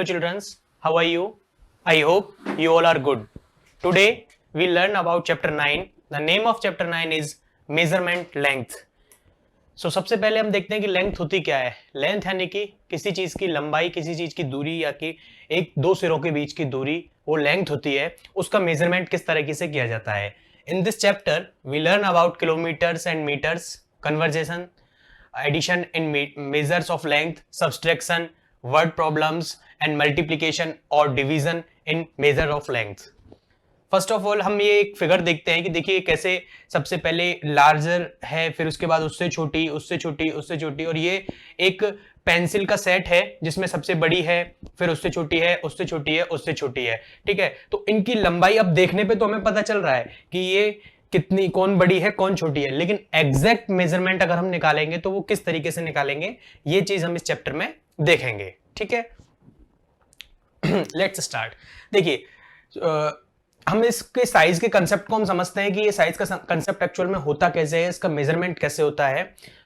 children, how are you? I hope you all are good. Today we learn about chapter 9. The name of chapter 9 is measurement length. So सबसे पहले हम देखते हैं कि length होती क्या है. लेंथ यानी कि किसी चीज की लंबाई, किसी चीज की दूरी या कि एक दो सिरों के बीच की दूरी, वो लेंथ होती है. उसका मेजरमेंट किस तरीके से किया जाता है. In this chapter we learn about kilometers and meters, conversion, addition in measures of length, subtraction, word problems and multiplication और division in measure of length. First of all हम ये एक फिगर देखते हैं कि देखिए कैसे सबसे पहले लार्जर है, फिर उसके बाद उससे छोटी, उससे छोटी, उससे छोटी, और ये एक पेंसिल का सेट है जिसमें सबसे बड़ी है, फिर उससे छोटी है, उससे छोटी है, उससे छोटी है. ठीक है, तो इनकी लंबाई अब देखने पे तो हमें पता चल रहा है कि ये कितनी, कौन बड़ी है कौन छोटी है, लेकिन एग्जैक्ट मेजरमेंट अगर हम निकालेंगे तो वो किस तरीके से निकालेंगे, ये चीज हम इस चैप्टर में देखेंगे. ठीक है, लेट्स स्टार्ट. देखिए हम इसके साइज के कंसेप्ट को हम समझते हैं कि ये साइज का कंसेप्ट एक्चुअल में होता कैसे है, इसका मेजरमेंट कैसे होता है.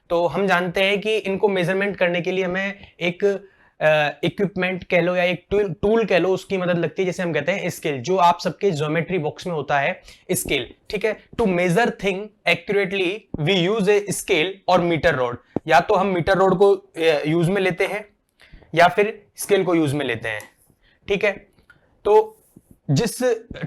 तो हम जानते हैं कि इनको मेजरमेंट करने के लिए हमें एक इक्विपमेंट कह लो या एक टूल कह लो, उसकी मदद लगती है, जैसे हम कहते हैं स्केल, जो आप सबके ज्योमेट्री बॉक्स में होता है स्केल. ठीक है, to measure thing accurately we use a scale और मीटर रॉड. या तो हम मीटर रॉड को यूज में लेते हैं या फिर स्केल को यूज में लेते हैं. ठीक है, तो जिस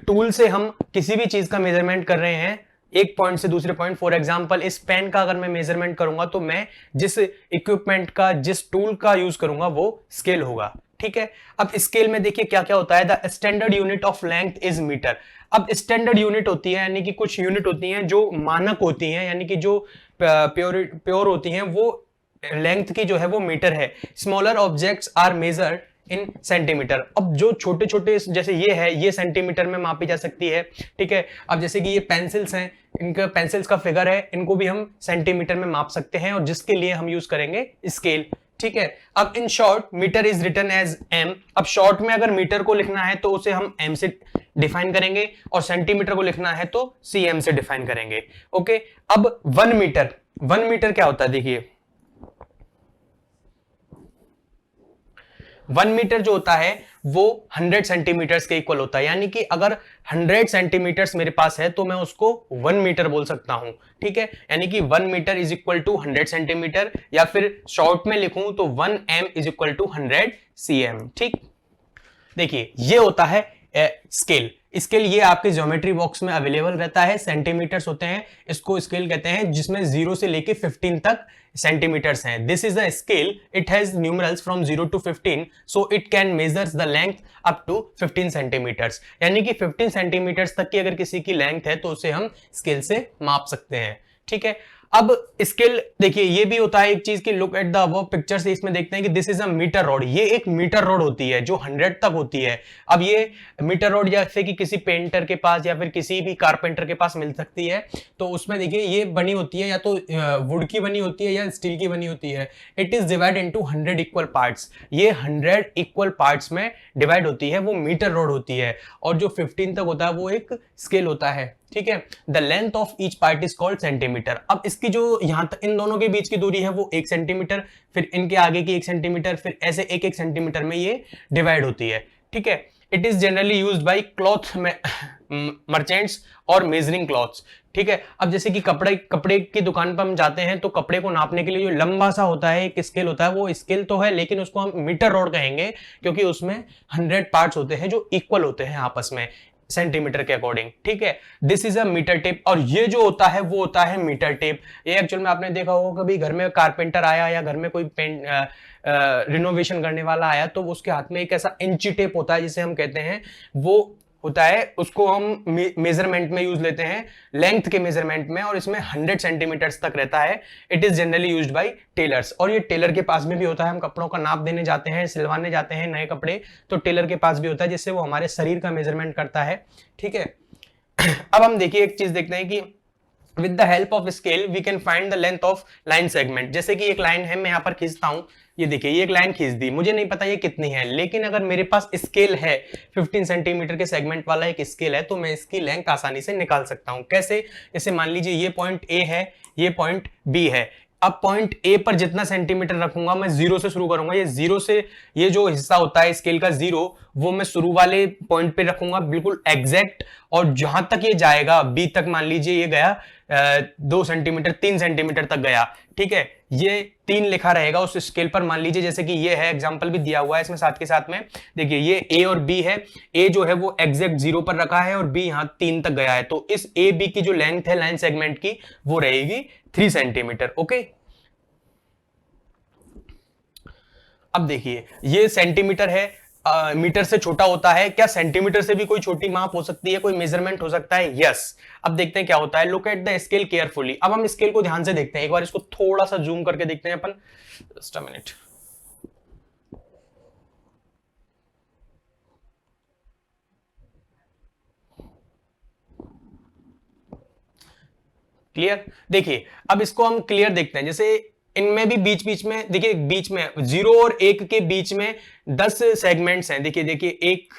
टूल से हम किसी भी चीज का मेजरमेंट कर रहे हैं एक पॉइंट से दूसरे पॉइंट, फॉर एग्जांपल इस पेन का अगर मैं मेजरमेंट करूंगा तो मैं जिस इक्विपमेंट का, जिस टूल का यूज करूंगा वो स्केल होगा. ठीक है, अब स्केल में देखिए क्या क्या होता है. The standard unit of length is metre. अब स्टैंडर्ड यूनिट होती है यानी कि कुछ यूनिट होती हैं जो मानक होती हैं, यानी कि जो प्योर होती हैं, वो लेंथ की जो है वो मीटर है. Smaller objects are measured in centimetre. अब जो छोटे छोटे जैसे ये है, ये सेंटीमीटर में मापी जा सकती है. ठीक है, अब जैसे कि ये पेंसिल्स हैं, इनका पेंसिल्स का फिगर है, इनको भी हम सेंटीमीटर में माप सकते हैं, और जिसके लिए हम यूज करेंगे स्केल. ठीक है, अब in short metre is written as m. अब शॉर्ट में अगर मीटर को लिखना है तो उसे हम एम से डिफाइन करेंगे, और सेंटीमीटर को लिखना है तो सीएम से डिफाइन करेंगे. ओके, अब 1 मीटर, 1 मीटर क्या होता है. देखिए 1 मीटर जो होता है वो 100 सेंटीमीटर्स के इक्वल होता है. यानी कि अगर 100 सेंटीमीटर्स मेरे पास है तो मैं उसको 1 मीटर बोल सकता हूं. ठीक है, यानी कि 1 metre is equal to 100 centimetre, या फिर शॉर्ट में लिखूं तो 1 m is equal to 100 cm. ठीक, देखिए ये होता है स्केल. स्केल ये आपके ज्योमेट्री बॉक्स में अवेलेबल रहता है. सेंटीमीटर्स होते हैं, इसको स्केल कहते हैं, जिसमें 0 से लेके 15 तक सेंटीमीटर्स हैं. This is a scale, it has numerals from 0 to 15, so it can measures the length up to 15 centimetres. यानी कि 15 सेंटीमीटर्स तक की अगर किसी की लेंथ है तो उसे हम स्केल से माप सकते हैं. ठीक है, अब स्केल देखिए ये भी होता है एक चीज की, look at the above picture से इसमें देखते हैं कि this is a metre rod. ये एक मीटर रॉड होती है जो 100 तक होती है. अब ये मीटर रॉड जैसे कि किसी पेंटर के पास या फिर किसी भी कारपेंटर के पास मिल सकती है, तो उसमें देखिए ये बनी होती है, या तो वुड की बनी होती है या स्टील की बनी होती है. It is divide into 100 equal parts. ये 100 इक्वल पार्ट्स में डिवाइड होती है, वो मीटर रॉड होती है. और जो 15 तक होता है वो एक स्केल होता है. ठीक है, the length of each part is called centimetre. अब इसकी जो यहां तक इन दोनों के बीच की दूरी है वो 1 सेंटीमीटर, फिर इनके आगे की 1 सेंटीमीटर, फिर ऐसे 1-1 सेंटीमीटर में ये डिवाइड होती है. ठीक है, it is generally used bye cloth merchants और मेजरिंग क्लॉथ्स. ठीक है, अब जैसे कि कपड़े की दुकान पर हम जाते हैं तो कपड़े को नापने के लिए जो लंबा सा होता है एक स्केल होता है, वो स्केल तो है लेकिन उसको हम मीटर रॉड कहेंगे, क्योंकि उसमें 100 पार्ट्स होते हैं जो इक्वल होते हैं आपस में सेंटीमीटर के अकॉर्डिंग. ठीक है, this is a metre tape. और ये जो होता है वो होता है मीटर टेप. ये एक्चुअल में आपने देखा होगा, कभी घर में कारपेंटर आया या घर में कोई रिनोवेशन करने वाला आया तो उसके हाथ में एक ऐसा इंची टेप होता है जिसे हम कहते हैं, वो होता है, उसको हम मेजरमेंट में यूज लेते हैं, लेंथ के मेजरमेंट में, और इसमें 100 सेंटीमीटर्स तक रहता है. It is generally used by tailors. और ये टेलर के पास में भी होता है. हम कपड़ों का नाप देने जाते हैं, सिलवाने जाते हैं नए कपड़े, तो टेलर के पास भी होता है, जिससे वो हमारे शरीर का मेजरमेंट करता है. ठीक है, अब हम देखिए एक चीज देखते हैं कि with the help of scale we can find the length of line segment. जैसे कि एक लाइन है, मैं यहाँ पर खींचता हूं, ये देखिए ये एक लाइन खींच दी, मुझे नहीं पता ये कितनी है, लेकिन अगर मेरे पास स्केल है 15 सेंटीमीटर के सेगमेंट वाला एक स्केल है तो मैं इसकी लेंथ आसानी से निकाल सकता हूं. कैसे? जैसे मान लीजिए ये पॉइंट ए है, ये पॉइंट बी है. अब पॉइंट ए पर जितना सेंटीमीटर रखूंगा, मैं जीरो से शुरू करूंगा, ये जीरो से ये जो हिस्सा होता है स्केल का जीरो, वो मैं शुरू वाले पॉइंट पे रखूंगा बिल्कुल एग्जैक्ट, और जहां तक ये जाएगा बी तक, मान लीजिए ये गया 2 सेंटीमीटर 3 सेंटीमीटर तक गया, ठीक है, ये 3 लिखा रहेगा उस स्केल पर। मान लीजिए जैसे कि ये है, एग्जांपल भी दिया हुआ है इसमें साथ के साथ में, देखिए ये ए और बी है, ए जो है वो एग्जैक्ट 0 पर रखा है और बी यहां 3 तक गया है, तो इस ए बी की जो लेंथ है लाइन सेगमेंट की, वो रहेगी 3 सेंटीमीटर। ओके, अब देखिए ये सेंटीमीटर है, मीटर से छोटा होता है, क्या सेंटीमीटर से भी कोई छोटी माप हो सकती है, कोई मेजरमेंट हो सकता है? यस। अब देखते हैं क्या होता है, look at the scale carefully. अब हम स्केल को ध्यान से देखते हैं, एक बार इसको थोड़ा सा जूम करके देखते हैं अपन, जस्ट अ मिनट। क्लियर? देखिए अब इसको हम क्लियर देखते हैं, जैसे इनमें भी बीच बीच में देखिए, बीच में 0 और 1 के बीच में 10 सेगमेंट्स हैं। देखिए देखिए 1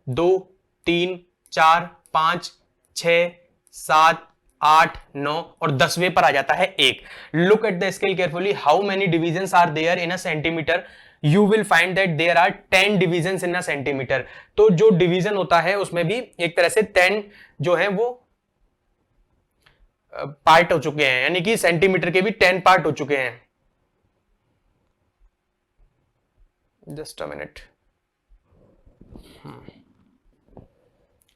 2 3 4 5 6 7 8 9 और 10वें पर आ जाता है 1। Look at the scale carefully, how many divisions are there in a centimetre? You will find that there are 10 divisions in a centimetre. तो जो डिवीजन होता है उसमें भी एक तरह से 10 जो है वो पार्ट हो चुके हैं, यानी कि सेंटीमीटर के भी 10 पार्ट हो चुके हैं। जस्ट अ मिनट,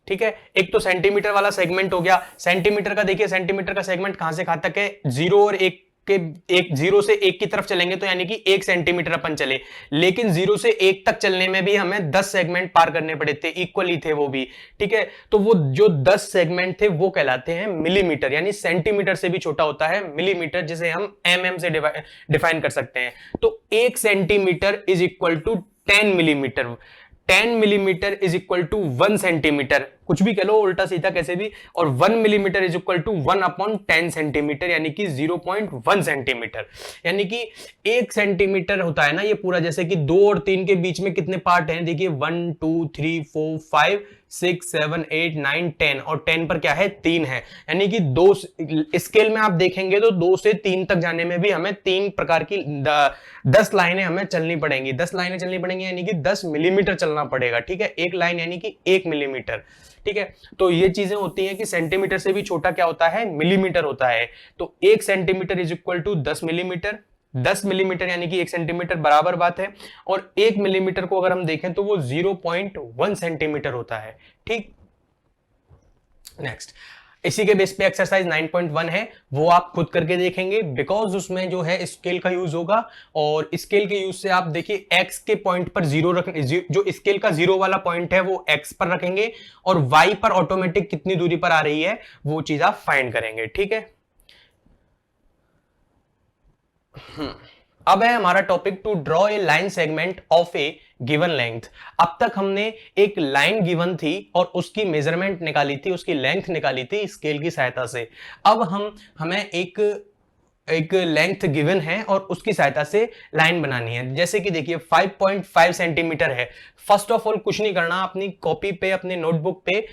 ठीक है, एक तो सेंटीमीटर वाला सेगमेंट हो गया। सेंटीमीटर का देखिए, सेंटीमीटर का सेगमेंट कहां से कहां तक है, 0 और 1 के, एक 0 से 1 की तरफ चलेंगे तो यानी कि 1 सेंटीमीटर अपन चले, लेकिन 0 से 1 तक चलने में भी हमें 10 सेगमेंट पार करने पड़े थे, इक्वली थे वो भी, ठीक है। तो वो जो 10 सेगमेंट थे वो कहलाते हैं मिलीमीटर, यानी सेंटीमीटर से भी छोटा होता है मिलीमीटर, जिसे हम एमएम से डिफाइन कर सकते हैं। तो 1 centimetre is equal to 10 millimetre, 10 millimetre is equal to 1 centimetre, कुछ भी कह लो उल्टा सीधा कैसे भी, और 1 millimetre is equal to 1 upon 10 centimetre, यानी कि 0.1 सेंटीमीटर। यानी कि 1 सेंटीमीटर होता है ना ये पूरा, जैसे कि 2 और 3 के बीच में कितने पार्ट हैं, देखिए 1 2 3 4 5 6 7 8 9 10, और 10 पर क्या है, 3 है, यानी कि 2 स्केल में आप देखेंगे तो 2 से 3 तक जाने में भी हमें 3 प्रकार की 10 लाइनें हमें चलनी पड़ेंगी, 10 लाइनें चलनी पड़ेंगी, यानी कि 10 मिलीमीटर चलना पड़ेगा, ठीक है, एक लाइन यानी कि 1 मिलीमीटर, ठीक है। तो ये चीजें होती हैं कि सेंटीमीटर से भी छोटा क्या होता है, मिलीमीटर होता है। तो 1 centimetre is equal to 10 millimetre, 10 millimetre यानी कि 1 सेंटीमीटर बराबर बात है, और 1 मिलीमीटर को अगर हम देखें तो वो 0.1 सेंटीमीटर होता है, ठीक। नेक्स्ट, इसी के बेस पे एक्सरसाइज 9.1 है, वो आप खुद करके देखेंगे, बिकॉज उसमें जो है स्केल का यूज होगा, और स्केल के यूज से आप देखिए एक्स के पॉइंट पर जीरो रखें, जो स्केल का 0 वाला पॉइंट है वो एक्स पर रखेंगे, और वाई पर ऑटोमेटिक कितनी दूरी पर आ रही है वो चीज आप फाइंड करेंगे, ठीक है। अब है हमारा topic to draw a line segment of a given length. अब तक हमने एक लाइन गिवन थी और उसकी मेजरमेंट निकाली थी, उसकी लेंथ निकाली थी स्केल की सहायता से। अब हमें एक लेंथ गिवन है और उसकी सहायता से लाइन बनानी है। जैसे कि देखिए 5.5 सेंटीमीटर है। फर्स्ट ऑफ ऑल कुछ नहीं करना, अपनी कॉपी पे, अपने नोटबुक पे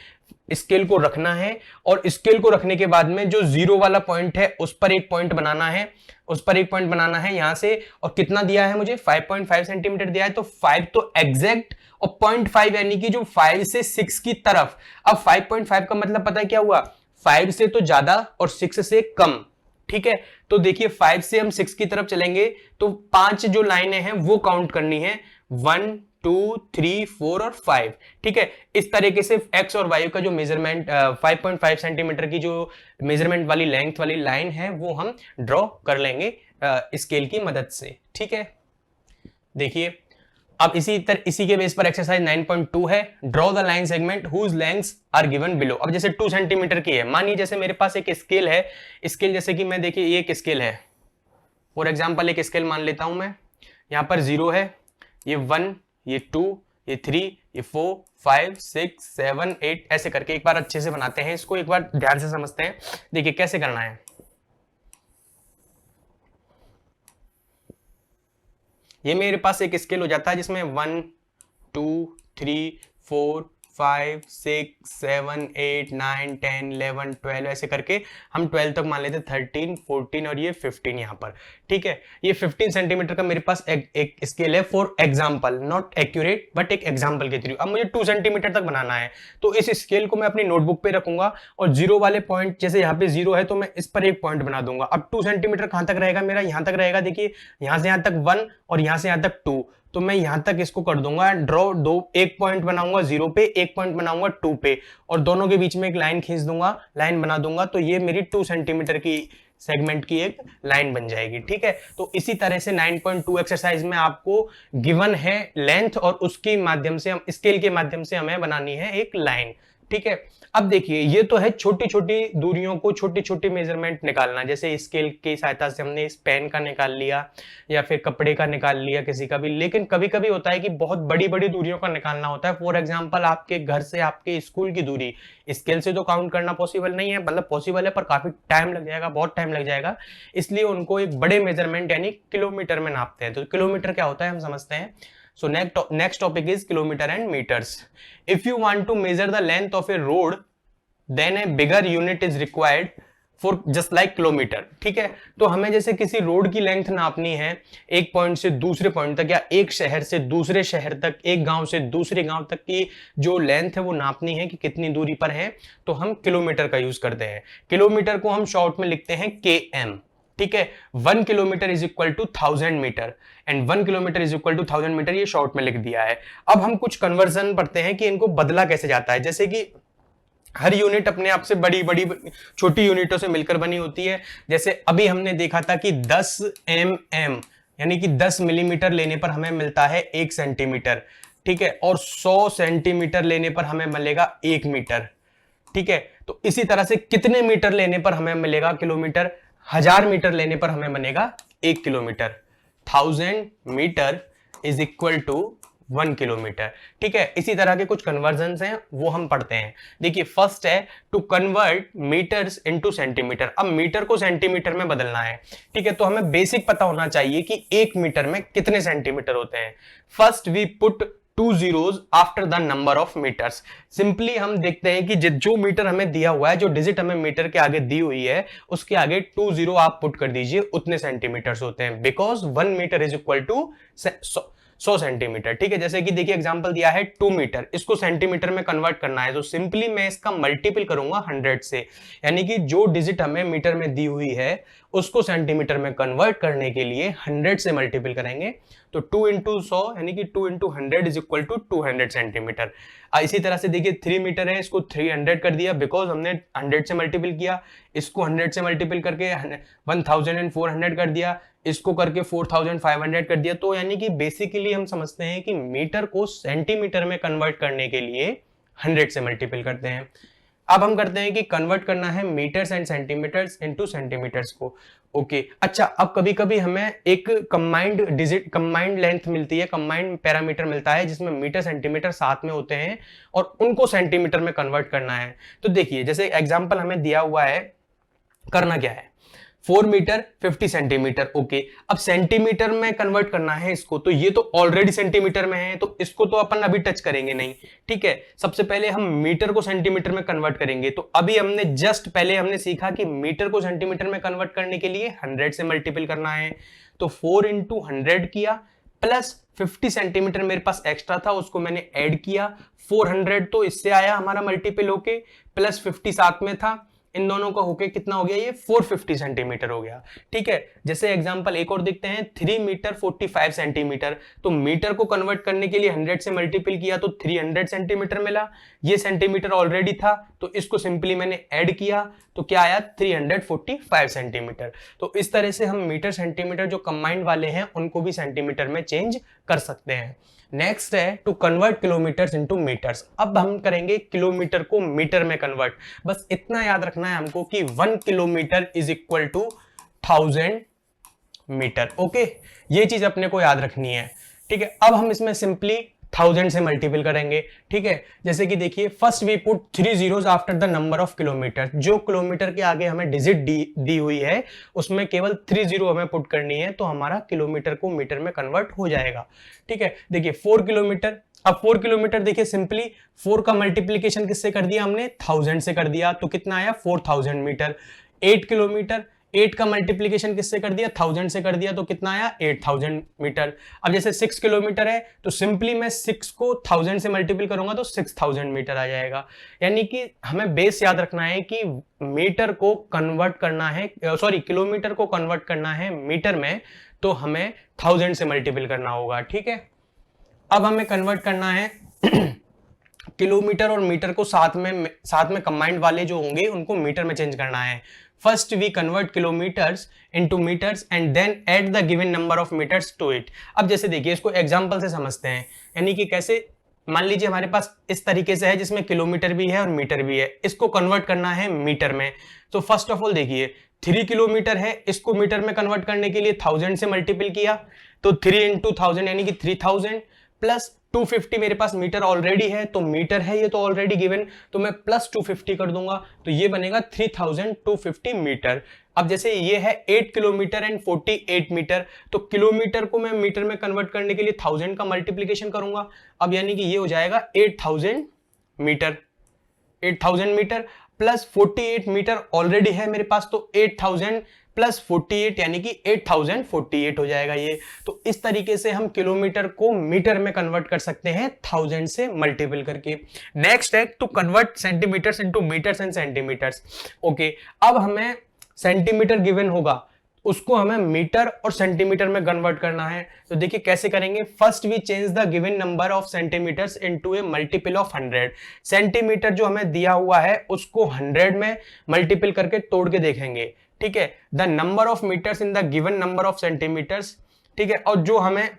स्केल को रखना है, और स्केल को रखने के बाद में जो 0 वाला पॉइंट है उस पर एक पॉइंट बनाना है, उस पर एक पॉइंट बनाना है यहां से। और कितना दिया है मुझे, 5.5 सेंटीमीटर दिया है, तो 5 तो एग्जैक्ट, और 0.5 यानी कि जो 5 से 6 की तरफ। अब 5.5 का मतलब पता है क्या हुआ, 5 से तो ज्यादा और 6 से कम, ठीक है। तो देखिए 5 से हम 6 की तरफ चलेंगे तो 5 जो लाइनें हैं वो काउंट करनी है, 1 2 3 4 और 5, ठीक है। इस तरीके से एक्स और वाई का जो मेजरमेंट 5.5 सेंटीमीटर की जो मेजरमेंट वाली लेंथ वाली लाइन है वो हम ड्रॉ कर लेंगे स्केल की मदद से, ठीक है। देखिए अब इसी के बेस पर एक्सरसाइज 9.2 है, draw the line segment whose lengths are given below. अब जैसे 2 सेंटीमीटर की है, मानिए जैसे मेरे पास एक स्केल है, स्केल जैसे कि मैं देखिए ये एक स्केल है, फॉर एग्जांपल एक स्केल मान लेता हूं मैं, यहां पर 0 है, ये 1, ये 2, ये 3, ये 4 5 6 7 8, ऐसे करके एक बार अच्छे से बनाते हैं इसको, एक बार ध्यान से समझते हैं। देखिए कैसे करना है, ये मेरे पास एक स्केल हो जाता है जिसमें 1 2 3 4 5 6 7 8 9 10 11 12 ऐसे करके हम 12 तक मान लेते, 13 14 और ये 15 यहाँ पर। ठीक है, ये 15 सेंटीमीटर का मेरे पास एक स्केल है for example, not accurate but एक एग्जाम्पल के थ्रू। अब मुझे 2 सेंटीमीटर तक बनाना है, तो इस स्केल को मैं अपनी नोटबुक पे रखूंगा और जीरो वाले पॉइंट, जैसे यहाँ पे 0 है तो मैं इस पर एक पॉइंट बना दूंगा। अब 2 सेंटीमीटर कहां तक रहेगा मेरा, यहां तक रहेगा। देखिए यहां से यहां तक 1 और यहां से यहां तक 2, तो मैं यहां तक इसको कर दूंगा ड्रॉ, एक पॉइंट बनाऊंगा 0 पे, एक पॉइंट बनाऊंगा 2 पे, और दोनों के बीच में एक लाइन खींच दूंगा, लाइन बना दूंगा, तो ये मेरी 2 सेंटीमीटर की सेगमेंट की एक लाइन बन जाएगी। ठीक है, तो इसी तरह से 9.2 एक्सरसाइज में आपको गिवन है लेंथ और उसके माध्यम से, हम स्केल के माध्यम से हमें बनानी है एक लाइन। ठीक है, अब देखिए ये तो है छोटी छोटी दूरियों को, छोटी छोटी मेजरमेंट निकालना, जैसे स्केल की सहायता से हमने इस पेन का निकाल लिया या फिर कपड़े का निकाल लिया किसी का भी। लेकिन कभी कभी होता है कि बहुत बड़ी बड़ी दूरियों का निकालना होता है। फॉर एग्जांपल आपके घर से आपके स्कूल की दूरी स्केल से तो काउंट करना पॉसिबल नहीं है, मतलब पॉसिबल है पर काफी टाइम लग जाएगा, बहुत टाइम लग जाएगा, इसलिए उनको एक बड़े मेजरमेंट यानी किलोमीटर में नापते हैं। तो किलोमीटर क्या होता है हम समझते हैं। So next topic is kilometer and meters. If you want to measure the length of a road, then a bigger unit is required for just like kilometer. ठीक है, तो हमें जैसे किसी रोड की लेंथ नापनी है एक पॉइंट से दूसरे पॉइंट तक, या एक शहर से दूसरे शहर तक, एक गांव से दूसरे गांव तक की जो लेंथ है वो नापनी है कि कितनी दूरी पर है, तो हम किलोमीटर का यूज करते हैं। किलोमीटर को हम शॉर्ट में लिखते हैं km। ठीक है, 1 kilometre is equal to 1000 metre and 1 kilometre is equal to 1000 metre, ये शॉर्ट में लिख दिया है। अब हम कुछ कन्वर्जन पढ़ते हैं कि इनको बदला कैसे जाता है। जैसे कि हर यूनिट अपने आप से बड़ी बड़ी छोटी यूनिटों से मिलकर बनी होती है। जैसे अभी हमने देखा था कि 10 mm यानी कि 10 मिलीमीटर लेने पर हमें मिलता है 1 सेंटीमीटर। ठीक है, और 100 सेंटीमीटर लेने पर हमें मिलेगा 1 मीटर। ठीक है, तो इसी तरह से कितने मीटर लेने पर हमें मिलेगा किलोमीटर, 1000 मीटर लेने पर हमें बनेगा 1 kilometre. 1000 metre is equal to 1 kilometre. ठीक है, इसी तरह के कुछ कन्वर्जन्स हैं वो हम पढ़ते हैं। देखिए फर्स्ट है to convert metres into centimetre. अब मीटर को सेंटीमीटर में बदलना है। ठीक है, तो हमें बेसिक पता होना चाहिए कि 1 मीटर में कितने सेंटीमीटर होते हैं। First we put 2 zeros after the number of metres. Simply हम देखते हैं कि जो मीटर हमें दिया हुआ है, जो डिजिट हमें मीटर के आगे दी हुई है, उसके आगे 2 0 आप पुट कर दीजिए, उतने सेंटीमीटर्स होते हैं, because 1 metre is equal to 100 centimetre. ठीक है, जैसे कि देखिए एग्जांपल दिया है 2 मीटर, इसको सेंटीमीटर में कन्वर्ट करना है, तो सिंपली मैं इसका मल्टीपल करूंगा 100 से, यानी कि जो डिजिट हमें मीटर में दी हुई है उसको सेंटीमीटर में कन्वर्ट करने के लिए 100 से मल्टीपल करेंगे। तो 2 इंटू 100 यानी कि 2 into 100 is equal to 200 centimetre. इसी तरह से देखिए 3 मीटर है, इसको 300 कर दिया बिकॉज हमने 100 से मल्टीपल किया, इसको 100 से मल्टीपल करके 1400 कर दिया, इसको करके 4500 कर दिया। तो यानी कि बेसिकली हम समझते हैं कि मीटर को सेंटीमीटर में कन्वर्ट करने के लिए 100 से मल्टीपल करते हैं। अब हम करते हैं कि कन्वर्ट करना है metres and centimetres into centimetres को। ओके, अच्छा, अब कभी कभी हमें एक कंबाइंड लेंथ मिलती है, कंबाइंड पैरामीटर मिलता है जिसमें मीटर सेंटीमीटर साथ में होते हैं और उनको सेंटीमीटर में कन्वर्ट करना है। तो देखिए जैसे एग्जांपल हमें दिया हुआ है, करना क्या है, 4 मीटर 50 सेंटीमीटर। ओके, अब सेंटीमीटर में कन्वर्ट करना है इसको, तो ये तो ऑलरेडी सेंटीमीटर में है, तो इसको तो अपन अभी टच करेंगे नहीं। ठीक है, सबसे पहले हम मीटर को सेंटीमीटर में कन्वर्ट करेंगे। तो अभी हमने जस्ट पहले हमने सीखा कि मीटर को सेंटीमीटर में कन्वर्ट करने के लिए 100 से मल्टीपल करना है। तो 4 इंटू 100 किया, प्लस 50 सेंटीमीटर मेरे पास एक्स्ट्रा था, उसको मैंने ऐड किया, 400 तो इससे आया हमारा मल्टीपल होके, प्लस 50 साथ में था, इन दोनों का होके कितना हो गया, ये 450 सेंटीमीटर हो गया। ठीक है, जैसे एग्जांपल एक और देखते हैं, 3 मीटर 45 सेंटीमीटर। तो मीटर को कन्वर्ट करने के लिए 100 से मल्टीपल किया तो 300 सेंटीमीटर मिला, ये सेंटीमीटर ऑलरेडी था तो इसको सिंपली मैंने ऐड किया, तो क्या आया, 345 सेंटीमीटर। तो इस तरह से हम मीटर सेंटीमीटर जो कंबाइंड वाले हैं उनको भी सेंटीमीटर में चेंज कर सकते हैं। नेक्स्ट है to convert kilometres into metres. अब हम करेंगे किलोमीटर को मीटर में कन्वर्ट। बस इतना याद रखना है हमको कि 1 kilometre is equal to 1000 metre. Okay, ये चीज अपने को याद रखनी है। ठीक है, अब हम इसमें सिंपली 1000 से मल्टीपल करेंगे। ठीक है, जैसे कि देखिए first we put 3 zeros after the number of kilometre. जो किलोमीटर के आगे हमें डिजिट दी हुई है उसमें केवल 3 0 हमें पुट करनी है, तो हमारा किलोमीटर को मीटर में कन्वर्ट हो जाएगा। ठीक है, देखिए 4 किलोमीटर, अब 4 किलोमीटर देखिए सिंपली 4 का मल्टीप्लीकेशन किससे कर दिया हमने, 1000 से कर दिया, तो कितना आया 4000 मीटर। 8 किलोमीटर, 8 का मल्टीप्लीकेशन किससे कर दिया, 1000 से कर दिया, तो कितना आया 8000 मीटर। अब जैसे 6 किलोमीटर है तो सिंपली मैं 6 को 1000 से मल्टीपल करूंगा तो 6000 मीटर आ जाएगा। यानी कि हमें बेस याद रखना है कि मीटर को कन्वर्ट करना है, सॉरी किलोमीटर को कन्वर्ट करना है मीटर में, तो हमें 1000 से मल्टीपल करना होगा। ठीक है, अब हमें कन्वर्ट करना है किलोमीटर और मीटर को साथ में कंबाइंड वाले जो होंगे उनको मीटर में चेंज करना है। First we convert kilometres into metres and then add the given number of metres to it. अब जैसे देखिए इसको एग्जांपल से समझते हैं, यानी कि कैसे, मान लीजिए हमारे पास इस तरीके से है जिसमें किलोमीटर भी है और मीटर भी है, इसको कन्वर्ट करना है मीटर में। तो फर्स्ट ऑफ ऑल देखिए 3 किलोमीटर है, इसको मीटर में कन्वर्ट करने के लिए 1000 से मल्टीपल किया, तो 3 इंटू 1000 यानी कि 3000 प्लस 250 मेरे पास मीटर ऑलरेडी है, तो मीटर है ये तो ऑलरेडी गिवन, तो मैं प्लस 250 कर दूंगा, तो ये बनेगा 3250 मीटर। अब जैसे ये है 8 किलोमीटर एंड 48 मीटर, तो किलोमीटर को मैं मीटर में कन्वर्ट करने के लिए 1000 का मल्टीप्लीकेशन करूंगा। अब यानी कि ये हो जाएगा 8000 metre, 8000 metre plus 48 metre already है मेरे पास, तो 8000 प्लस 48 यानी कि 8048 हो जाएगा ये। तो इस तरीके से हम किलोमीटर को मीटर में कन्वर्ट कर सकते हैं 1000 से मल्टीपल करके। नेक्स्ट है to convert centimetres into metres and centimetres. Okay, अब हमें सेंटीमीटर गिवन होगा, उसको हमें मीटर और सेंटीमीटर में कन्वर्ट करना है। तो देखिए कैसे करेंगे, first we change the given number of centimetres into a multiple of 100। Centimetre जो हमें दिया हुआ है उसको 100 में मल्टीपल करके तोड़ के देखेंगे। ठीक है, the number of metres in the given number of centimetres. ठीक है, और जो हमें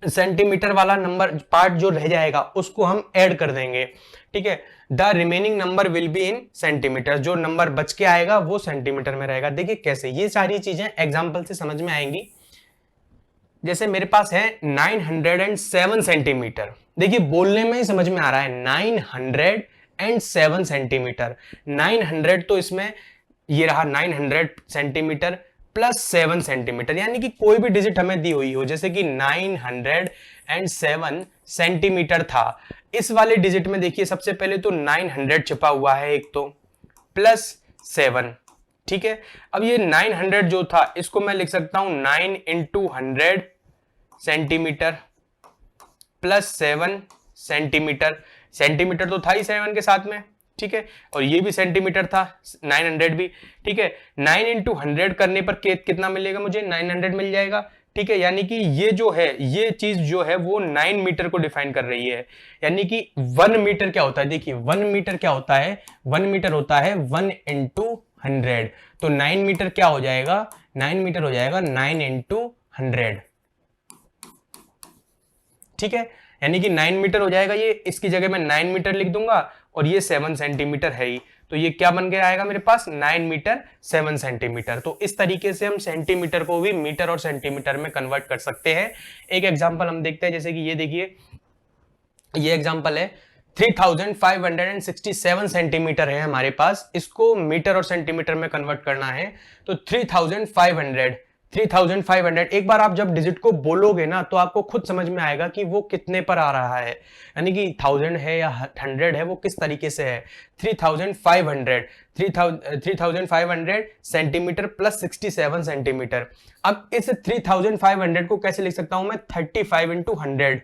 सेंटीमीटर वाला नंबर पार्ट जो रह जाएगा उसको हम ऐड कर देंगे। ठीक है, the remaining number will be in centimetre, जो नंबर बच के आएगा वो सेंटीमीटर में रहेगा। देखिए कैसे, ये सारी चीजें एग्जांपल से समझ में आएंगी। जैसे मेरे पास है 907 सेंटीमीटर, देखिए बोलने में ही समझ में आ रहा है 907 सेंटीमीटर। 900 तो इसमें ये रहा 900 सेंटीमीटर प्लस 7 सेंटीमीटर, यानी कि कोई भी डिजिट हमें दी हुई हो, जैसे कि 907 सेंटीमीटर था, इस वाले डिजिट में देखिए सबसे पहले तो 900 छिपा हुआ है एक, तो प्लस 7। ठीक है, अब ये 900 जो था इसको मैं लिख सकता हूं 9 into 100 centimetre plus 7 centimetre. Centimetre तो था ही 7 के साथ में। ठीक है, और ये भी सेंटीमीटर था 900 भी। ठीक है, 9 इंटू 100 करने पर कितना मिलेगा मुझे, 900 मिल जाएगा। ठीक है, यानी कि ये जो है, ये चीज जो है वो 9 मीटर को डिफाइन कर रही है। यानी कि 1 मीटर क्या होता है, देखिए 1 मीटर क्या होता है, 1 मीटर होता है 1 इंटू 100, तो 9 मीटर क्या हो जाएगा, 9 मीटर हो जाएगा 9 इंटू 100। ठीक है, यानी कि 9 मीटर हो जाएगा ये, इसकी जगह मैं 9 मीटर लिख दूंगा, और ये 7 सेंटीमीटर है ही, तो ये क्या बन के आएगा मेरे पास 9 मीटर 7 सेंटीमीटर। तो इस तरीके से हम सेंटीमीटर को भी मीटर और सेंटीमीटर में कन्वर्ट कर सकते हैं। एक एग्जांपल हम देखते हैं, जैसे कि ये देखिए, ये एग्जांपल है 3567 सेंटीमीटर है हमारे पास, इसको मीटर और सेंटीमीटर में कन्वर्ट करना है, तो 3500। एक बार आप जब डिजिट को बोलोगे ना तो आपको खुद समझ में आएगा कि वो कितने पर आ रहा है, यानी कि 1000 है या 100 है, वो किस तरीके से है। 3500 सेंटीमीटर प्लस 67 सेंटीमीटर। अब इस 3500 को कैसे लिख सकता हूं मैं, 35 इंटू 100।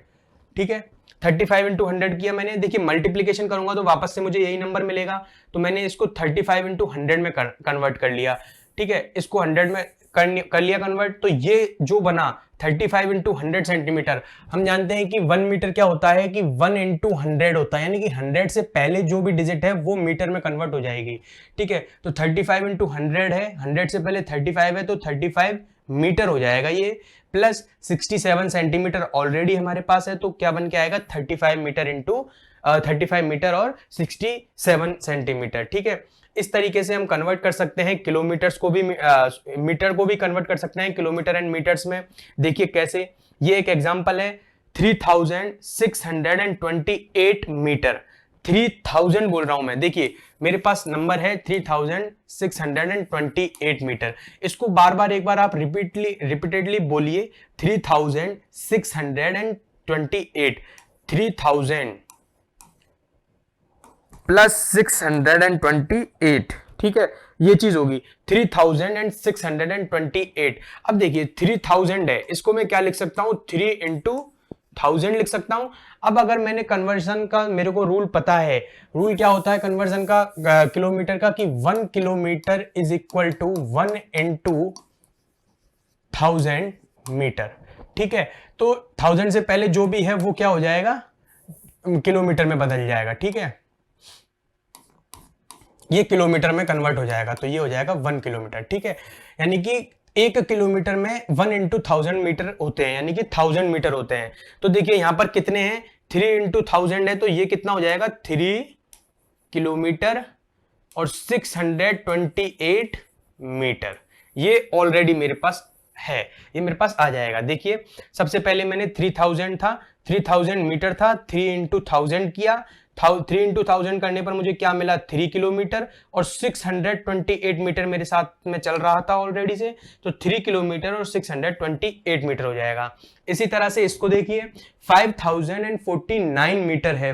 ठीक है, 35 इंटू 100 किया मैंने, देखिए मल्टीप्लीकेशन करूंगा तो वापस से मुझे यही नंबर मिलेगा, तो मैंने इसको 35 इंटू 100 में कन्वर्ट कर लिया। ठीक है, इसको 100 में कर लिया कन्वर्ट, तो ये जो बना 35 इंटू 100 सेंटीमीटर। हम जानते हैं कि 1 मीटर क्या होता है कि 1 इंटू 100 होता है, यानी कि 100 से पहले जो भी डिजिट है वो मीटर में कन्वर्ट हो जाएगी। ठीक है, तो 35 इंटू 100 है, 100 से पहले 35 है, तो 35 मीटर हो जाएगा ये, प्लस 67 सेंटीमीटर ऑलरेडी हमारे पास है, तो क्या बन के आएगा 35 मीटर इंटू 35 मीटर और 67 सेंटीमीटर। ठीक है, इस तरीके से हम कन्वर्ट कर सकते हैं किलोमीटर्स को भी, मीटर को भी कन्वर्ट कर सकते हैं किलोमीटर एंड मीटर्स में। देखिए कैसे, ये एक एग्जांपल है 3628 मीटर, 3000 बोल रहा हूं मैं, देखिए मेरे पास नंबर है 3628 मीटर। इसको बार बार एक बार आप रिपीटेडली बोलिए 3628। 3000 प्लस 628, ठीक है, ये चीज होगी 3628। अब देखिए 3000 है, इसको मैं क्या लिख सकता हूं, 3 इंटू 1000 लिख सकता हूं। अब अगर मैंने कन्वर्जन का, मेरे को रूल पता है, रूल क्या होता है कन्वर्जन का किलोमीटर का, कि 1 kilometre is equal to 1 into 1000 metre, ठीक है। तो 1000 से पहले जो भी है वो क्या हो जाएगा, किलोमीटर में बदल जाएगा, ठीक है, ये किलोमीटर में कन्वर्ट हो जाएगा, तो ये हो जाएगा 1 किलोमीटर, ठीक है। यानी कि 1 किलोमीटर में 1 इंटू 1000 मीटर होते हैं, यानी कि 1000 मीटर होते हैं। तो देखिए यहां पर कितने हैं, 3 इंटू 1000 है, तो ये कितना हो जाएगा, 3 किलोमीटर और 628 मीटर। ये ऑलरेडी मेरे पास है, ये मेरे पास आ जाएगा। देखिए सबसे पहले मैंने 3000 था, 3000 मीटर था, 3 इंटू 1000 किया, 3 इंटू 1000 करने पर मुझे क्या मिला, 3 किलोमीटर, और 628 मीटर मेरे साथ में चल रहा था ऑलरेडी से, तो 3 किलोमीटर और 628 मीटर हो जाएगा। इसी तरह से इसको देखिए 5049 मीटर है,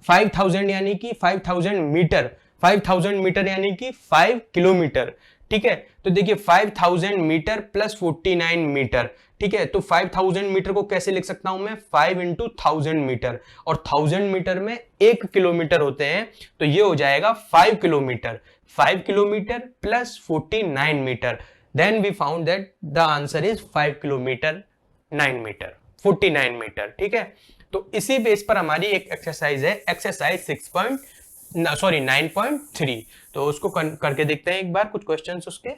5000 यानी कि 5000 मीटर, 5000 मीटर यानी कि 5 किलोमीटर, ठीक है। तो देखिए 5000 मीटर प्लस 49 मीटर, ठीक है। तो 5000 मीटर को कैसे लिख सकता हूं मैं, 5 इंटू 1000 मीटर, और 1000 मीटर में 1 किलोमीटर होते हैं, तो ये हो जाएगा 5 kilometre, 5 kilometre plus 49 metre. Then we found that the answer is 5 kilometre 9 metre, 49 metre, ठीक है। तो इसी बेस पर हमारी एक एक्सरसाइज है, एक्सरसाइज 9.3, तो उसको करके देखते हैं एक बार कुछ क्वेश्चंस उसके।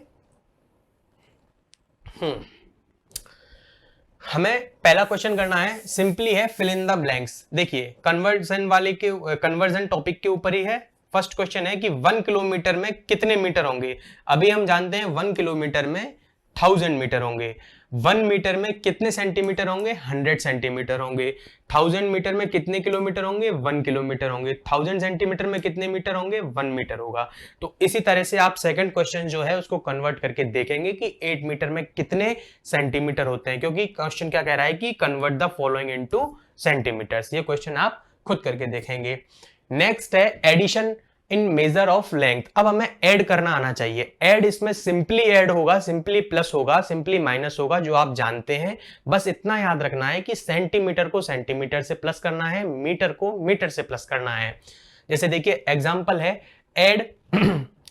हमें पहला क्वेश्चन करना है, सिंपली है, फिल इन द ब्लैंक्स। देखिए कन्वर्जन टॉपिक के ऊपर ही है। फर्स्ट क्वेश्चन है कि 1 किलोमीटर में कितने मीटर होंगे। अभी हम जानते हैं 1 किलोमीटर में 1000 मीटर होंगे। 1 मीटर में कितने सेंटीमीटर होंगे, 100 सेंटीमीटर होंगे। 1000 मीटर में कितने किलोमीटर होंगे, 1 किलोमीटर होंगे। 1000 सेंटीमीटर में कितने मीटर होंगे, 1 मीटर होगा। तो इसी तरह से आप सेकंड क्वेश्चन जो है उसको कन्वर्ट करके देखेंगे कि 8 मीटर में कितने सेंटीमीटर होते हैं, क्योंकि क्वेश्चन क्या कह रहा है कि convert the following into centimetres. ये क्वेश्चन आप खुद करके देखेंगे। नेक्स्ट है addition in measure of length. अब हमें ऐड करना आना चाहिए। ऐड इसमें सिंपली ऐड होगा, सिंपली प्लस होगा, सिंपली माइनस होगा, जो आप जानते हैं। बस इतना याद रखना है कि सेंटीमीटर को सेंटीमीटर से प्लस करना है, मीटर को मीटर से प्लस करना है। जैसे देखिए एग्जांपल है, add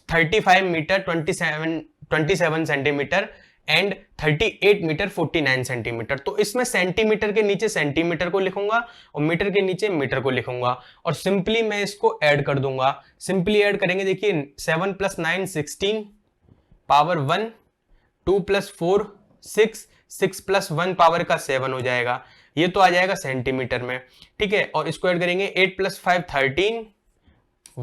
35 metre 27 centimetre and 38 metre 49 centimetre. तो इसमें सेंटीमीटर के नीचे सेंटीमीटर को लिखूंगा और मीटर के नीचे मीटर को लिखूंगा, और सिंपली मैं इसको ऐड कर दूंगा। सिंपली ऐड करेंगे, देखिए 7 + 9 16 पावर 1, 2 + 4 6, 6 + 1 पावर का 7 हो जाएगा। ये तो आ जाएगा सेंटीमीटर में, ठीक है। और इसको ऐड करेंगे 8 + 5 13,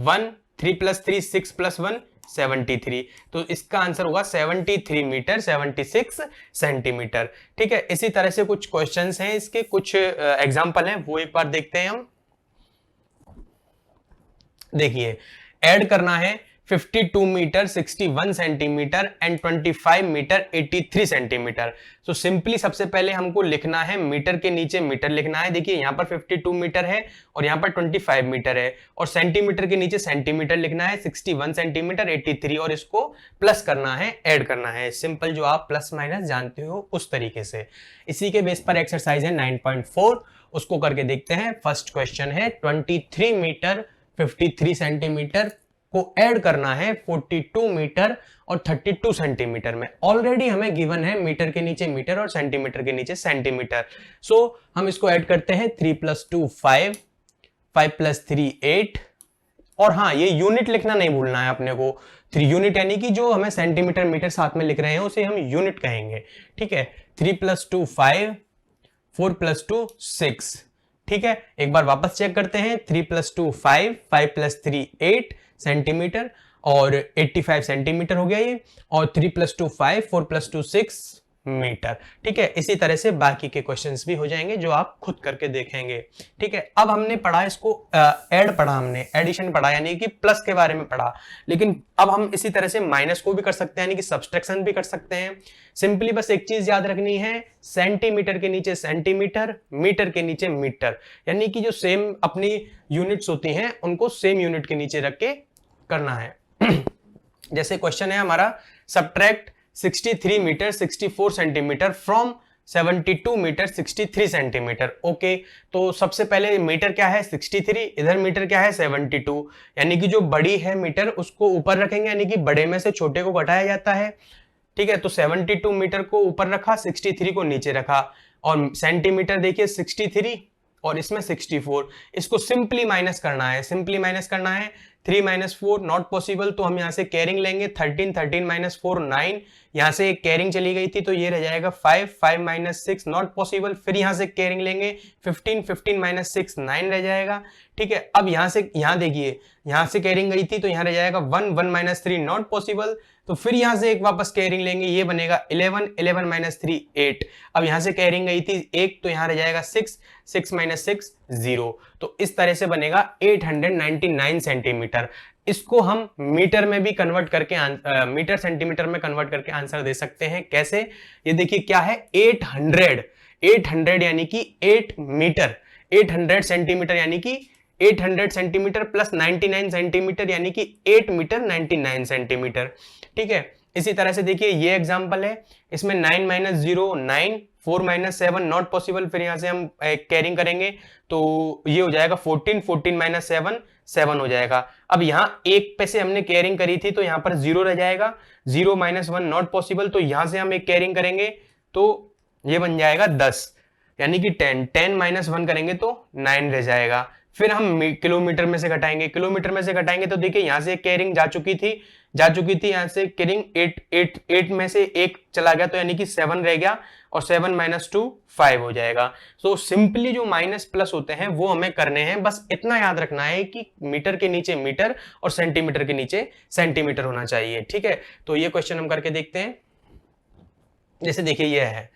1, 3 + 3 6 + 1 73। तो इसका आंसर होगा 73 मीटर 76 सेंटीमीटर, ठीक है। इसी तरह से कुछ क्वेश्चंस हैं, इसके कुछ एग्जांपल हैं, वो एक बार देखते हैं हम। देखिए ऐड करना है 52 metre 61 centimetre and 25 metre 83 centimetre. तो सिंपली सबसे पहले हमको लिखना है, मीटर के नीचे मीटर लिखना है। देखिए यहाँ पर 52 मीटर है और यहाँ पर 25 मीटर है, और सेंटीमीटर के नीचे सेंटीमीटर लिखना है, 61 सेंटीमीटर 83, और इसको प्लस करना है, ऐड करना है। सिंपल जो आप प्लस माइनस जानते हो उस तरीके से। इसी के बेस पर एक्सरसाइज है 9.4, उसको करके देखते हैं। फर्स्ट क्वेश्चन है 23 मीटर 53 सेंटीमीटर को ऐड करना है 42 मीटर और 32 सेंटीमीटर में। ऑलरेडी हमें गिवन है मीटर के नीचे मीटर और सेंटीमीटर के नीचे सेंटीमीटर। सो हम इसको ऐड करते हैं, 3 + 2 5, 5 + 3 8, और हाँ ये यूनिट लिखना नहीं भूलना है अपने को। 3 यूनिट यानी कि जो हमें सेंटीमीटर मीटर साथ में लिख रहे हैं उसे हम यूनिट कहेंगे, ठीक है। 3 + 2 5, 4 + 2 6, ठीक है। एक बार वापस चेक करते हैं, 3 + 2 5, 5 + 3 8 सेंटीमीटर और 85 सेंटीमीटर हो गया ये, और 3 + 2 5, 4 + 2 6 मीटर। ठीक है, इसी तरह से बाकी के क्वेश्चंस भी हो जाएंगे जो आप खुद करके देखेंगे। ठीक है, अब हमने पढ़ा इसको ऐड पढ़ा, हमने एडिशन पढ़ा यानी कि प्लस के बारे में पढ़ा, लेकिन अब हम इसी तरह से माइनस को भी कर सकते हैं यानी कि सब्सट्रैक्शन भी कर सकते हैं। सिंपली बस एक चीज याद रखनी है, सेंटीमीटर के नीचे सेंटीमीटर, मीटर के नीचे मीटर, यानी कि जो सेम अपनी यूनिट्स होती हैं उनको सेम यूनिट के नीचे रख के करना है। जैसे क्वेश्चन है हमारा, subtract 63 metre 64 centimetre from 72 metre 63 centimetre. Okay, तो सबसे पहले मीटर क्या है 63, इधर मीटर क्या है 72, यानी कि जो बड़ी है मीटर उसको ऊपर रखेंगे, यानी कि बड़े में से छोटे को घटाया जाता है। ठीक है, तो 72 मीटर को ऊपर रखा, 63 को नीचे रखा, और सेंटीमीटर देखिए 63 और इसमें 64, इसको सिंपली माइनस करना है, सिंपली माइनस करना है। 3 - 4 नॉट पॉसिबल, तो हम यहाँ से कैरिंग लेंगे, 13 13 - 4 9, यहाँ से एक कैरिंग चली गई थी तो ये रह जाएगा 5 5 - 6 नॉट पॉसिबल, फिर यहाँ से कैरिंग लेंगे 15 15 - 6 9 रह जाएगा। ठीक है, अब यहाँ से यहाँ देखिए, यहाँ से कैरिंग गई थी तो यहाँ रह जाएगा 1 1 - 3 नॉट पॉसिबल, तो फिर यहाँ से एक वापस कैरिंग लेंगे, ये बनेगा 11 11 - 3 8। अब यहाँ से कैरिंग गई थी 1 तो यहाँ रह जाएगा 6 6 - 6 0, तो इस तरह से बनेगा 899 सेंटीमीटर। इसको हम मीटर में भी कन्वर्ट करके मीटर सेंटीमीटर में कन्वर्ट करके आंसर दे सकते हैं। कैसे, ये देखिए क्या है 800 यानी कि 8 मीटर, 800 सेंटीमीटर यानी कि 800 सेंटीमीटर प्लस 99 सेंटीमीटर यानी कि 8 मीटर 99 सेंटीमीटर। ठीक है, इसी तरह से देखिए ये एग्जांपल है, इसमें 9 - 0 9, 4 - 7 नॉट पॉसिबल, फिर यहां से हम कैरिंग करेंगे तो ये हो जाएगा 14 14 - 7 7 हो जाएगा। अब यहां एक पे से हमने कैरिंग करी थी तो यहां पर 0 रह जाएगा, 0 - 1 नॉट पॉसिबल, तो यहां से हम एक कैरिंग करेंगे तो ये बन जाएगा 10, यानी कि 10 10 - 1 करेंगे तो 9 रह जाएगा। फिर हम किलोमीटर में से घटाएंगे, किलोमीटर में से घटाएंगे तो देखिए यहां से कैरिंग जा चुकी थी यहां से कैरिंग 8 में से 1 चला गया, तो यानी कि 7 रह गया, और 7 - 2 5 हो जाएगा। सो सिंपली जो माइनस प्लस होते हैं वो हमें करने हैं, बस इतना याद रखना है कि मीटर के नीचे मीटर और सेंटीमीटर के नीचे सेंटीमीटर होना चाहिए। ठीक है, तो ये क्वेश्चन हम करके देखते हैं। जैसे देखिए ये है,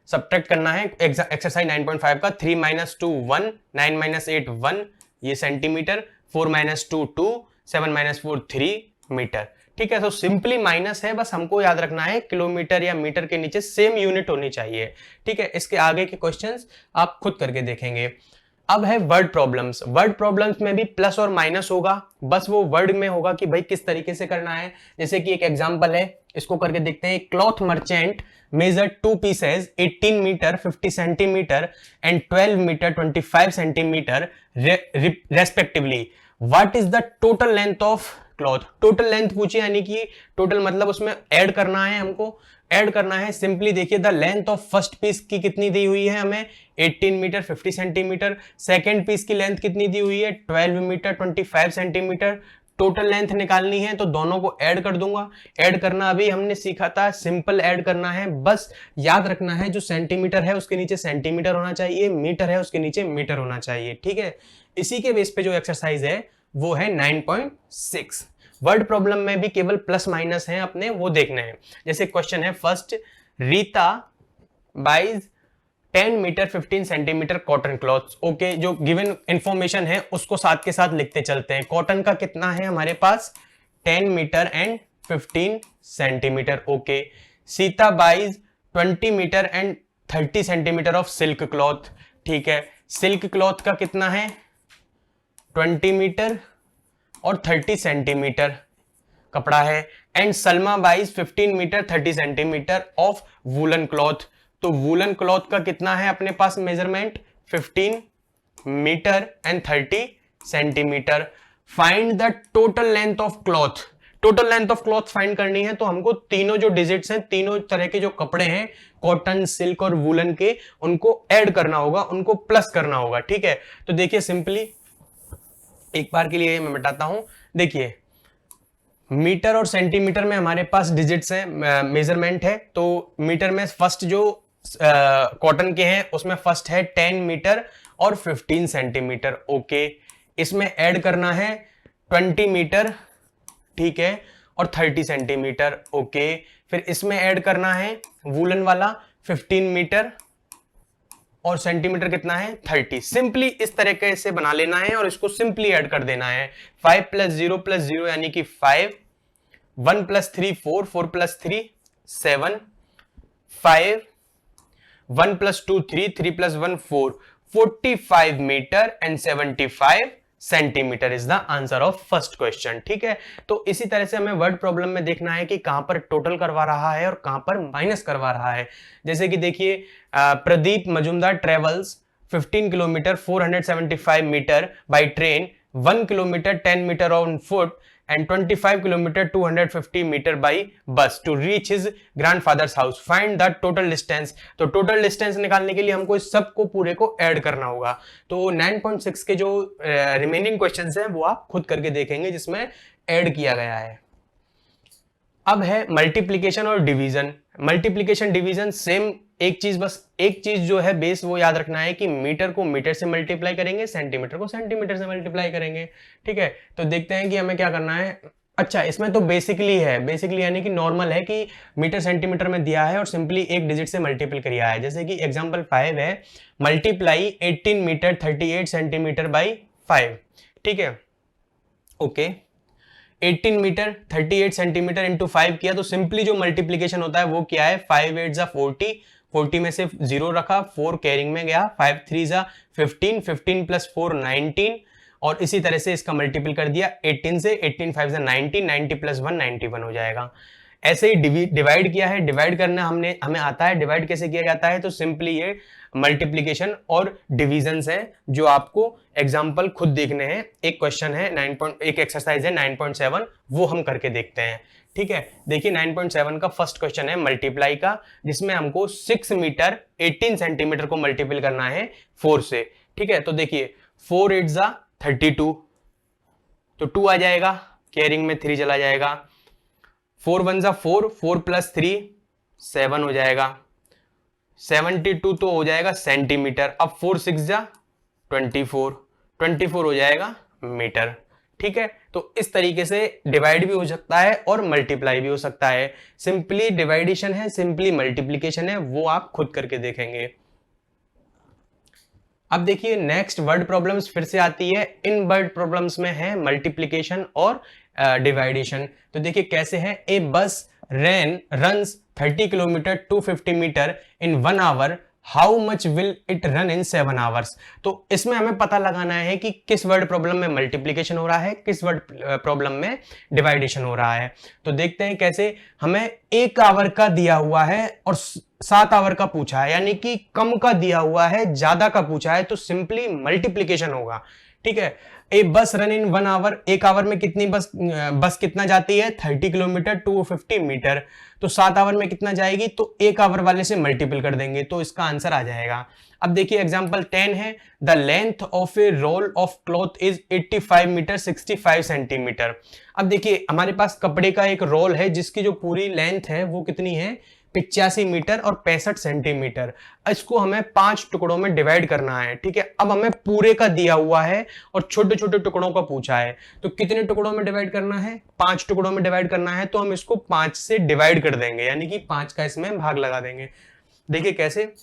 सब्ट्रैक्ट करना है एक्सरसाइज 9.5 का, 3 - 2 1, 9 - 8 1, ये सेंटीमीटर, 4 - 2 2, 7 - 4 3 मीटर। ठीक है, तो सिंपली माइनस है, बस हमको याद रखना है किलोमीटर या मीटर के नीचे सेम यूनिट होनी चाहिए। ठीक है, इसके आगे के क्वेश्चंस आप खुद करके देखेंगे। अब है वर्ड प्रॉब्लम्स। वर्ड प्रॉब्लम्स में भी प्लस और माइनस होगा, बस वो वर्ड में होगा कि भाई किस तरीके से करना है। जैसे कि एक एग्जांपल है, इसको करके देखते हैं। Cloth merchant measured 2 pieces 18 meter 50 centimeter and 12 meter 25 centimeter respectively. What is the total length of cloth? Total length पूछी, यानी कि टोटल मतलब उसमें ऐड करना है, हमको ऐड करना है। सिंपली देखिए the length of first piece की कितनी दी हुई है हमें 18 मीटर 50 सेंटीमीटर, सेकेंड पीस की लेंथ कितनी दी हुई है 12 मीटर 25 सेंटीमीटर। टोटल लेंथ निकालनी है तो दोनों को ऐड कर दूंगा। ऐड करना अभी हमने सीखा था, सिंपल ऐड करना है, बस याद रखना है जो सेंटीमीटर है उसके नीचे सेंटीमीटर होना चाहिए, मीटर है उसके नीचे मीटर होना चाहिए। ठीक है, इसी के बेस पे जो एक्सरसाइज है वो है 9.6। वर्ड प्रॉब्लम में भी केवल प्लस माइनस है अपने, वो देखने हैं। जैसे क्वेश्चन है first, Rita buys 10 metre 15 centimetre cotton cloths. Okay, जो गिवन इंफॉर्मेशन है उसको साथ के साथ लिखते चलते हैं। कॉटन का कितना है हमारे पास 10 metre and 15 centimetre. Okay, Sita buys 20 metre and 30 centimetre of silk cloth. ठीक है, सिल्क क्लॉथ का कितना है 20 मीटर और 30 सेंटीमीटर कपड़ा है। And Salma buys 15 metre 30 centimetre of woollen cloth. तो वूलन क्लॉथ का कितना है अपने पास measurement 15 metre and 30 centimetre. Find the total length of cloth. Total length of cloth find करनी है तो हमको तीनों जो डिजिट्स हैं, तीनों तरह के जो कपड़े हैं कॉटन सिल्क और वूलन के, उनको ऐड करना होगा, उनको प्लस करना होगा। ठीक है, तो देखिए सिंपली एक बार के लिए मैं बताता हूं। देखिए मीटर और सेंटीमीटर में हमारे पास डिजिट्स हैं, मेजरमेंट है। तो मीटर में फर्स्ट जो कॉटन के हैं उसमें फर्स्ट है 10 मीटर और 15 सेंटीमीटर। ओके, इसमें ऐड करना है 20 मीटर, ठीक है, और 30 सेंटीमीटर। ओके, फिर इसमें ऐड करना है वूलन वाला 15 मीटर, और सेंटीमीटर कितना है 30। सिंपली इस तरीके से बना लेना है और इसको सिंपली ऐड कर देना है। 5 + 0 यानी कि 5, 1 + 3 4, 4 + 3 7, 5, 1 + 2 3, 3 + 1 4, 45 metre and 75 centimetre is the answer of first question. ठीक है, तो इसी तरह से हमें वर्ड प्रॉब्लम में देखना है कि कहां पर टोटल करवा रहा है और कहां पर माइनस करवा रहा है। जैसे कि देखिए, Pradeep Majumdar travels 15 kilometre 475 metre by train, 1 kilometre 10 metre on foot and 25 kilometer 250 meter by bus to reach his grandfather's house. Find the total distance. तो total distance निकालने के लिए हमको इस सब को पूरे को ऐड करना होगा। तो 9.6 के जो रिमेनिंग क्वेश्चंस हैं वो आप खुद करके देखेंगे जिसमें ऐड किया गया है। अब है मल्टीप्लीकेशन और डिवीजन। मल्टीप्लीकेशन डिवीजन सेम एक चीज, बस एक चीज जो है बेस वो याद रखना है कि मीटर को मीटर से मल्टीप्लाई करेंगे, सेंटीमीटर को सेंटीमीटर से मल्टीप्लाई करेंगे। ठीक है, तो देखते हैं कि हमें क्या करना है। अच्छा, इसमें तो बेसिकली यानी कि नॉर्मल है कि मीटर सेंटीमीटर में दिया है और सिंपली एक डिजिट से मल्टीपल किया है। जैसे कि एग्जांपल 5 है, मल्टीप्लाई 18 मीटर 38 सेंटीमीटर बाई 5। ठीक है, ओके, 18 मीटर 38 सेंटीमीटर इंटू 5 किया तो सिंपली जो मल्टीप्लीकेशन होता है वो क्या है, 5 8 जा 40, 40 में से 0 रखा, 4 कैरिंग में गया, 5 3 जा 15, 15 + 4 19, और इसी तरह से इसका मल्टीपल कर दिया 18 से, 18 5 जा 90, 90 + 1 91 हो जाएगा। ऐसे ही डिवाइड किया है, डिवाइड करना हमें आता है। डिवाइड कैसे किया जाता है, तो सिंपली ये मल्टीप्लीकेशन और डिविजन है जो आपको एग्जाम्पल खुद देखने हैं। एक क्वेश्चन है एक एक्सरसाइज है 9.7, वो हम करके देखते हैं। ठीक है, देखिए 9.7 का फर्स्ट क्वेश्चन है मल्टीप्लाई का, जिसमें हमको 6 मीटर 18 सेंटीमीटर को मल्टीपल करना है 4 से। ठीक है, तो देखिए 4 8 जा 32, तो 2 आ जाएगा, कैरिंग में 3 चला जाएगा, 4 1 जा 4, 4 + 3 7 हो जाएगा, 72 तो हो जाएगा सेंटीमीटर। अब 4 6 जा 24, 24 हो जाएगा मीटर। ठीक है, तो इस तरीके से डिवाइड भी हो सकता है और मल्टीप्लाई भी हो सकता है। सिंपली डिवाइडेशन है, सिंपली मल्टीप्लीकेशन है, वो आप खुद करके देखेंगे। अब देखिए नेक्स्ट वर्ड प्रॉब्लम्स फिर से आती है। इन वर्ड प्रॉब्लम्स में है मल्टीप्लीकेशन और डिवाइडेशन। तो देखिए कैसे है, a bus runs 30 kilometre 250 metre in 1 hour, how much will it run in 7 hours. तो इसमें हमें पता लगाना है कि किस वर्ड प्रॉब्लम में मल्टीप्लीकेशन हो रहा है, किस वर्ड प्रॉब्लम में डिवाइडेशन हो रहा है। तो देखते हैं कैसे। हमें 1 आवर का दिया हुआ है और 7 आवर का पूछा है, यानी कि कम का दिया हुआ है, ज्यादा का पूछा है, तो सिंपली मल्टीप्लीकेशन होगा। ठीक है, ए बस रन इन 1 आवर, 1 आवर में कितनी बस कितना जाती है 30 किलोमीटर 250 मीटर, तो 7 आवर में कितना जाएगी, तो 1 आवर वाले से मल्टीपल कर देंगे तो इसका आंसर आ जाएगा। अब देखिए एग्जांपल 10 है, the length of a roll of cloth is 85 metre 65 centimetre. अब देखिए हमारे पास कपड़े का एक रोल है जिसकी जो पूरी लेंथ है वो कितनी है 85 मीटर और 65 सेंटीमीटर। इसको हमें 5 टुकड़ों में डिवाइड करना है। ठीक है, अब हमें पूरे का दिया हुआ है और छोटे छोटे टुकड़ों का पूछा है, तो कितने टुकड़ों में डिवाइड करना है, 5 टुकड़ों में डिवाइड करना है। तो हम इसको 5 से डिवाइड कर देंगे, यानी कि 5 का इसमें भाग लगा देंगे। देखिए कैसे,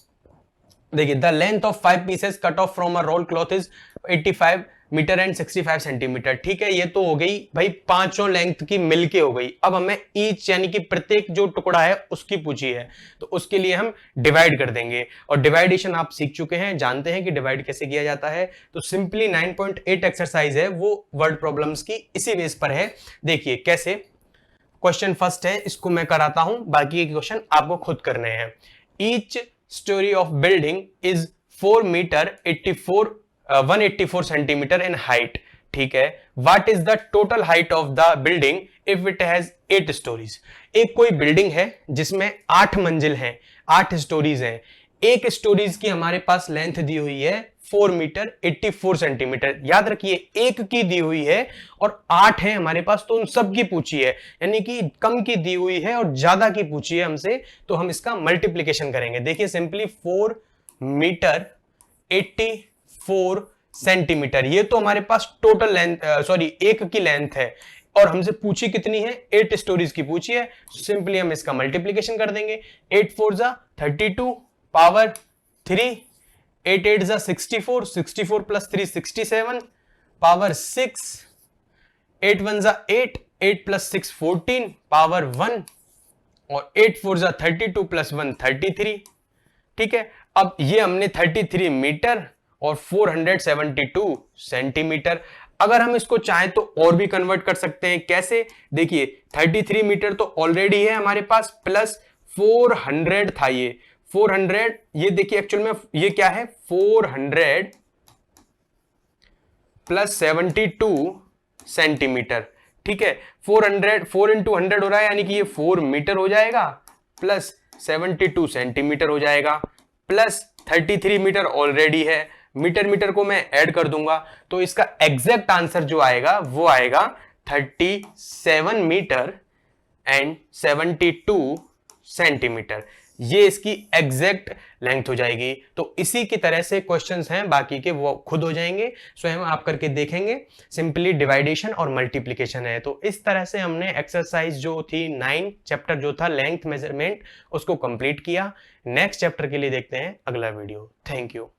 देखिए the length of 5 pieces cut off from a roll cloth is 85 metre and 65 centimetre. ठीक है, ये तो हो गई भाई पांचों लेंथ की मिलके हो गई। अब हमें ईच यानी कि प्रत्येक जो टुकड़ा है उसकी पूछी है, तो उसके लिए हम डिवाइड कर देंगे। और डिवाइडेशन आप सीख चुके हैं, जानते हैं कि डिवाइड कैसे किया जाता है। तो सिंपली 9.8 एक्सरसाइज है वो वर्ड प्रॉब्लम्स की इसी बेस पर है। देखिए कैसे, क्वेश्चन फर्स्ट है, इसको मैं कराता हूं, बाकी के क्वेश्चन आपको खुद करने हैं। Each storey of building is 4 metre 184 centimetre in height. ठीक है, what is the total height of the building if it has 8 storeys. एक कोई बिल्डिंग है जिसमें 8 मंजिल हैं, 8 स्टोरीज हैं। एक स्टोरीज की हमारे पास लेंथ दी हुई है 4 मीटर 84 सेंटीमीटर। याद रखिए एक की दी हुई है और 8 है हमारे पास, तो उन सब की पूछी है, यानी कि कम की दी हुई है और ज्यादा की पूछी है हमसे, तो हम इसका मल्टीप्लीकेशन करेंगे। देखिए सिंपली 4 मीटर 84 सेंटीमीटर, ये तो हमारे पास टोटल लेंथ एक की लेंथ है, और हमसे पूछी कितनी है, 8 स्टोरीज की पूछी है। सिंपली हम इसका मल्टीप्लीकेशन कर देंगे, 8 4 जा 32 पावर 3, 8 8 जा 64, 64 प्लस 3 67 पावर 6, 8 1 जा 8, 8 प्लस 6 14 पावर 1 और 8 4 जा 32 प्लस 1 33। ठीक है, अब ये हमने 33 मीटर और 472 सेंटीमीटर। अगर हम इसको चाहें तो और भी कन्वर्ट कर सकते हैं। कैसे, देखिए 33 मीटर तो ऑलरेडी है हमारे पास, प्लस 400 था ये 400, ये देखिए एक्चुअल में ये क्या है 400 प्लस 72 सेंटीमीटर। ठीक है, 400 4 इंटू 100 हो रहा है, यानी कि ये 4 मीटर हो जाएगा, प्लस 72 सेंटीमीटर हो जाएगा, प्लस 33 मीटर ऑलरेडी है, मीटर मीटर को मैं ऐड कर दूंगा, तो इसका एग्जैक्ट आंसर जो आएगा वो आएगा 37 मीटर एंड 72 सेंटीमीटर। ये इसकी एग्जैक्ट लेंथ हो जाएगी। तो इसी की तरह से क्वेश्चंस हैं, बाकी के वो खुद हो जाएंगे, स्वयं आप करके देखेंगे। सिंपली डिवाइडेशन और मल्टीप्लिकेशन है। तो इस तरह से हमने एक्सरसाइज जो थी 9 चैप्टर जो था लेंथ मेजरमेंट उसको कंप्लीट किया। नेक्स्ट चैप्टर के लिए देखते हैं अगला वीडियो। Thank you.